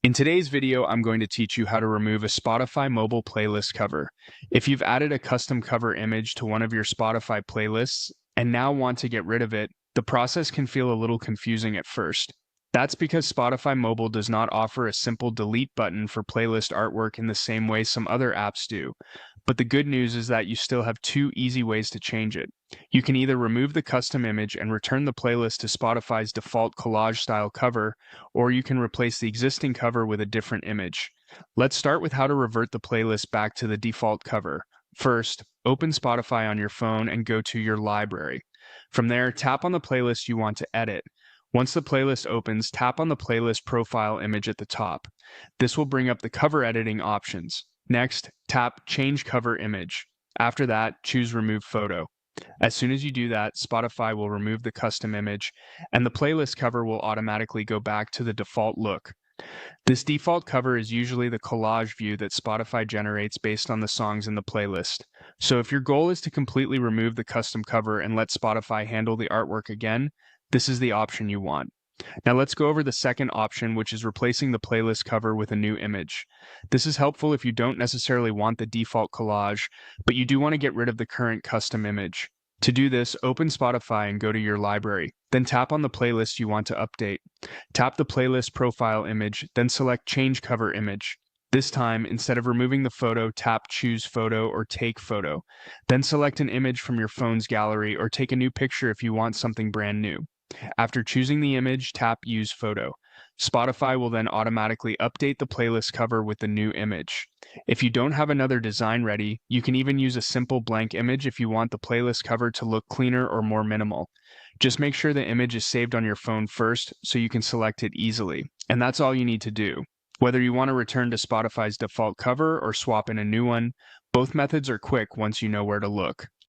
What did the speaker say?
In today's video, I'm going to teach you how to remove a Spotify mobile playlist cover. If you've added a custom cover image to one of your Spotify playlists and now want to get rid of it, the process can feel a little confusing at first. That's because Spotify Mobile does not offer a simple delete button for playlist artwork in the same way some other apps do. But the good news is that you still have two easy ways to change it. You can either remove the custom image and return the playlist to Spotify's default collage style cover, or you can replace the existing cover with a different image. Let's start with how to revert the playlist back to the default cover. First, open Spotify on your phone and go to your library. From there, tap on the playlist you want to edit. Once the playlist opens, tap on the playlist profile image at the top. This will bring up the cover editing options. Next, tap Change Cover Image. After that, choose Remove Photo. As soon as you do that, Spotify will remove the custom image, and the playlist cover will automatically go back to the default look. This default cover is usually the collage view that Spotify generates based on the songs in the playlist. So if your goal is to completely remove the custom cover and let Spotify handle the artwork again, this is the option you want. Now let's go over the second option, which is replacing the playlist cover with a new image. This is helpful if you don't necessarily want the default collage, but you do want to get rid of the current custom image. To do this, open Spotify and go to your library. Then tap on the playlist you want to update. Tap the playlist profile image, then select Change Cover Image. This time, instead of removing the photo, tap Choose Photo or Take Photo. Then select an image from your phone's gallery or take a new picture if you want something brand new. After choosing the image, tap Use Photo. Spotify will then automatically update the playlist cover with the new image. If you don't have another design ready, you can even use a simple blank image if you want the playlist cover to look cleaner or more minimal. Just make sure the image is saved on your phone first so you can select it easily. And that's all you need to do. Whether you want to return to Spotify's default cover or swap in a new one, both methods are quick once you know where to look.